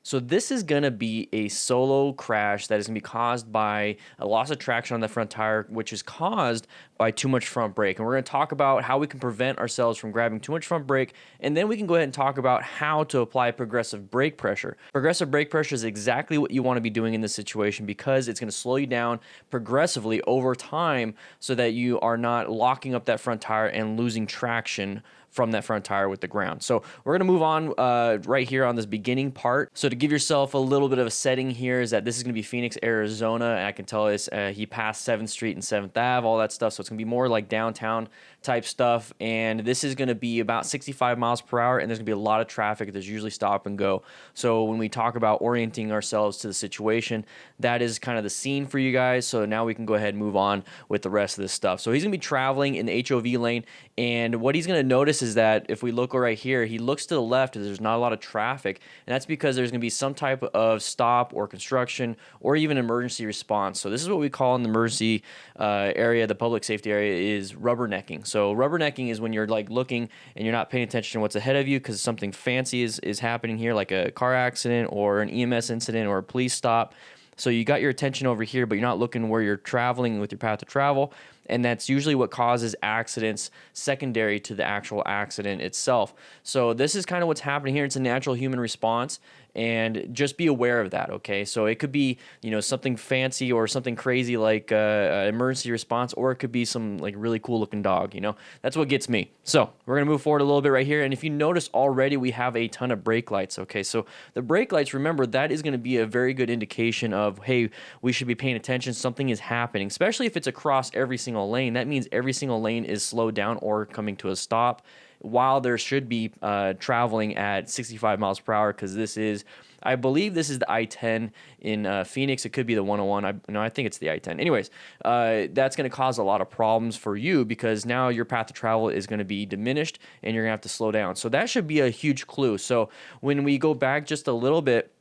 So this is going to be a solo crash that is going to be caused by a loss of traction on the front tire, which is caused by too much front brake. And we're going to talk about how we can prevent ourselves from grabbing too much front brake, and then we can go ahead and talk about how to apply progressive brake pressure. Progressive brake pressure is exactly what you want to be doing in this situation because it's going to slow you down progressively over time so that you are not locking up that front tire and losing traction from that front tire with the ground. So we're going to move on right here on this beginning part. So to give yourself a little bit of a setting here is that this is going to be Phoenix, Arizona. And I can tell this, he passed 7th Street and 7th Ave, all that stuff. So it's going to be more like downtown type stuff. And this is going to be about 65 miles per hour. And there's going to be a lot of traffic. There's usually stop and go. So when we talk about orienting ourselves to the situation, that is kind of the scene for you guys. So now we can go ahead and move on with the rest of this stuff. So he's going to be traveling in the HOV lane. And what he's going to notice is that if we look right here, he looks to the left and there's not a lot of traffic, and that's because there's going to be some type of stop or construction or even emergency response. So this is what we call in the emergency area, the public safety area, is rubbernecking. So rubbernecking is when you're like looking and you're not paying attention to what's ahead of you because something fancy is happening here, like a car accident or an EMS incident or a police stop. So you got your attention over here, but you're not looking where you're traveling with your path of travel. And that's usually what causes accidents secondary to the actual accident itself. So this is kind of what's happening here. It's a natural human response. And just be aware of that, okay? So it could be, you know, something fancy or something crazy like an emergency response, or it could be some like really cool looking dog, you know? That's what gets me. So we're gonna move forward a little bit right here. And if you notice already, we have a ton of brake lights, okay? So the brake lights, remember, that is gonna be a very good indication of, hey, we should be paying attention, something is happening, especially if it's across every single lane. That means every single lane is slowed down or coming to a stop, while there should be traveling at 65 miles per hour, because this is, I believe this is the I-10 in Phoenix. It could be the 101. I think it's the I-10. Anyways, that's going to cause a lot of problems for you because now your path of travel is going to be diminished and you're going to have to slow down. So that should be a huge clue. So when we go back just a little bit,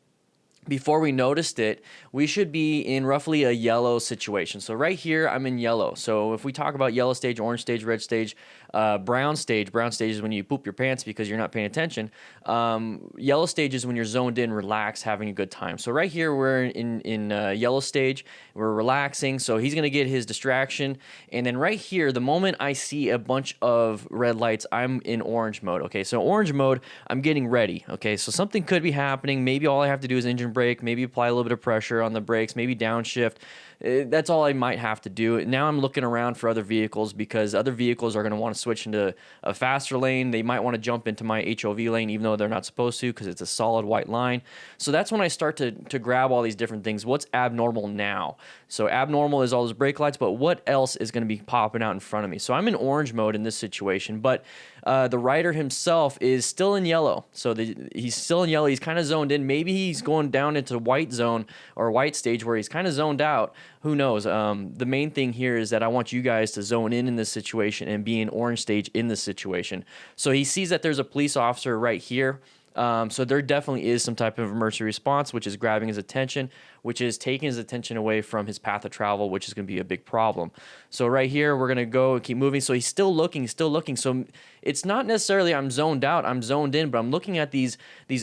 before we noticed it, we should be in roughly a yellow situation. So right here, I'm in yellow. So if we talk about yellow stage, orange stage, red stage, brown stage is when you poop your pants because you're not paying attention. Yellow stage is when you're zoned in, relaxed, having a good time. So right here, we're in yellow stage. We're relaxing. So he's going to get his distraction. And then right here, the moment I see a bunch of red lights, I'm in orange mode. Okay, so orange mode, I'm getting ready. Okay, so something could be happening. Maybe all I have to do is engine brake, maybe apply a little bit of pressure on the brakes, maybe downshift. That's all I might have to do. Now I'm looking around for other vehicles because other vehicles are going to want to switch into a faster lane. They might want to jump into my HOV lane even though they're not supposed to because it's a solid white line. So that's when I start to grab all these different things. What's abnormal now? So abnormal is all those brake lights, but what else is going to be popping out in front of me? So I'm in orange mode in this situation, but the rider himself is still in yellow. So he's still in yellow. He's kind of zoned in. Maybe he's going down into white zone or white stage where he's kind of zoned out. Who knows? The main thing here is that I want you guys to zone in this situation and be in orange stage in this situation. So he sees that there's a police officer right here. So there definitely is some type of emergency response, which is grabbing his attention, which is taking his attention away from his path of travel, which is going to be a big problem. So right here, we're going to go and keep moving. So he's still looking. So it's not necessarily I'm zoned out, I'm zoned in, but I'm looking at these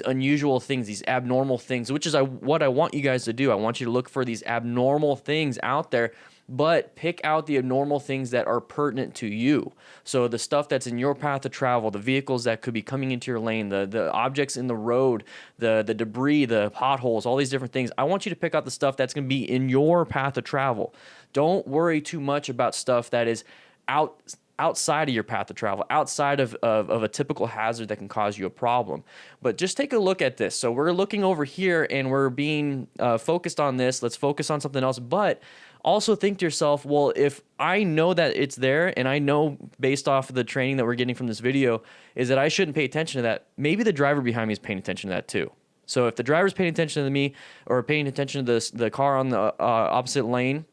unusual things, these abnormal things, which is what I want you guys to do. I want you to look for these abnormal things out there, but pick out the abnormal things that are pertinent to you. So the stuff that's in your path of travel, the vehicles that could be coming into your lane, the objects in the road, the debris, the potholes, all these different things. I want you to pick out the stuff that's going to be in your path of travel. Don't worry too much about stuff that is outside of your path of travel, outside of a typical hazard that can cause you a problem. But just take a look at this. So we're looking over here and we're being focused on this. Let's focus on something else. But also think to yourself, well, if I know that it's there and I know based off of the training that we're getting from this video is that I shouldn't pay attention to that, maybe the driver behind me is paying attention to that too. So if the driver's paying attention to me or paying attention to the car on the opposite lane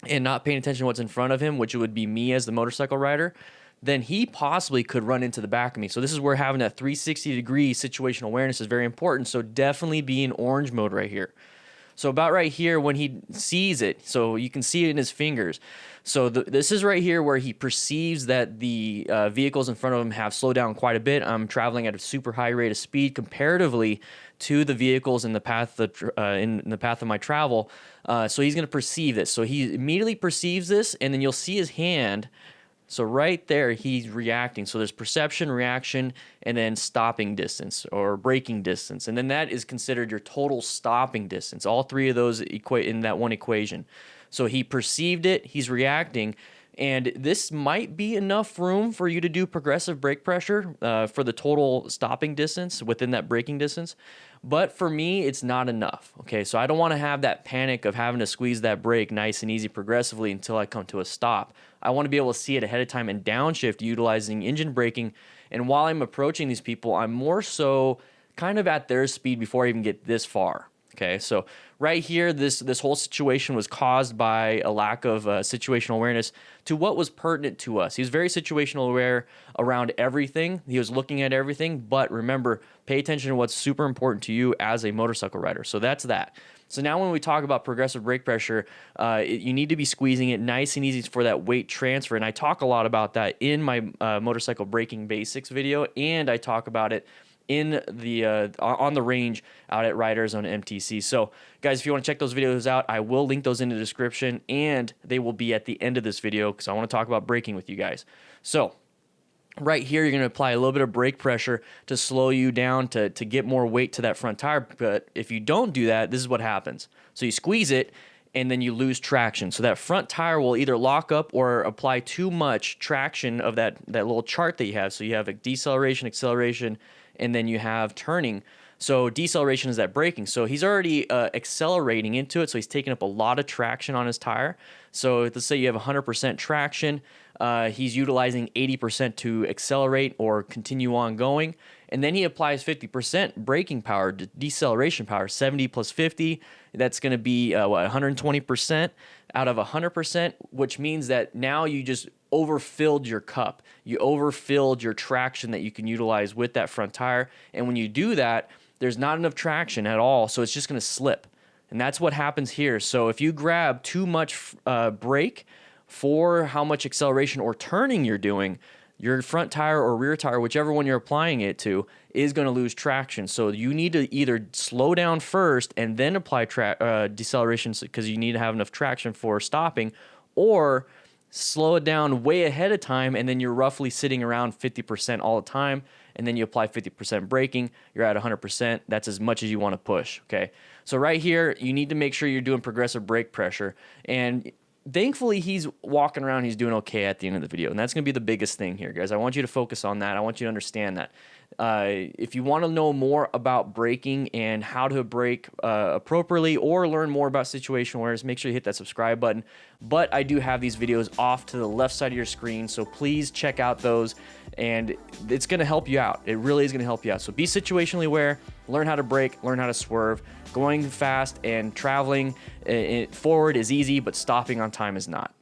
and not paying attention to what's in front of him, which would be me as the motorcycle rider, then he possibly could run into the back of me. So this is where having that 360-degree situational awareness is very important. So definitely be in orange mode right here. So about right here when he sees it, so you can see it in his fingers. So this is right here where he perceives that the vehicles in front of him have slowed down quite a bit. I'm traveling at a super high rate of speed comparatively to the vehicles in the path of my travel. So he's going to perceive this. So he immediately perceives this, and then you'll see his hand. So right there, he's reacting. So there's perception, reaction, and then stopping distance or braking distance. And then that is considered your total stopping distance. All three of those equate in that one equation. So he perceived it, he's reacting, and this might be enough room for you to do progressive brake pressure for the total stopping distance within that braking distance. But for me, it's not enough. Okay, so I don't want to have that panic of having to squeeze that brake nice and easy progressively until I come to a stop. I want to be able to see it ahead of time and downshift utilizing engine braking. And while I'm approaching these people, I'm more so kind of at their speed before I even get this far. Okay, so right here, this whole situation was caused by a lack of situational awareness to what was pertinent to us. He was very situational aware around everything. He was looking at everything, but remember, pay attention to what's super important to you as a motorcycle rider. So that's that. So now when we talk about progressive brake pressure, you need to be squeezing it nice and easy for that weight transfer. And I talk a lot about that in my motorcycle braking basics video, and I talk about it in the on the range out at Riders on MTC. So guys, if you want to check those videos out, I will link those in the description, and they will be at the end of this video because I want to talk about braking with you guys. So right here, you're going to apply a little bit of brake pressure to slow you down to get more weight to that front tire. But if you don't do that, this is what happens. So you squeeze it, and then you lose traction. So that front tire will either lock up or apply too much traction of that little chart that you have. So you have a deceleration, acceleration, and then you have turning. So deceleration is that braking. So he's already accelerating into it, so he's taking up a lot of traction on his tire. So let's say you have 100% traction. He's utilizing 80% to accelerate or continue on going. And then he applies 50% braking power, deceleration power, 70 plus 50. That's going to be 120% out of 100%, which means that now you just overfilled your cup. You overfilled your traction that you can utilize with that front tire. And when you do that, there's not enough traction at all, so it's just going to slip. And that's what happens here. So if you grab too much brake for how much acceleration or turning you're doing, your front tire or rear tire, whichever one you're applying it to, is going to lose traction. So you need to either slow down first and then apply deceleration because you need to have enough traction for stopping, or slow it down way ahead of time, and then you're roughly sitting around 50% all the time, and then you apply 50% braking, you're at 100%. That's as much as you want to push, okay? So right here, you need to make sure you're doing progressive brake pressure, and thankfully, he's walking around, he's doing okay at the end of the video, and that's going to be the biggest thing here, guys. I want you to focus on that. I want you to understand that. If you want to know more about braking and how to brake appropriately, or learn more about situational awareness, make sure you hit that subscribe button. But I do have these videos off to the left side of your screen, so please check out those, and it's going to help you out. It really is going to help you out. So be situationally aware, learn how to brake, learn how to swerve. Going fast and traveling forward is easy, but stopping on time is not.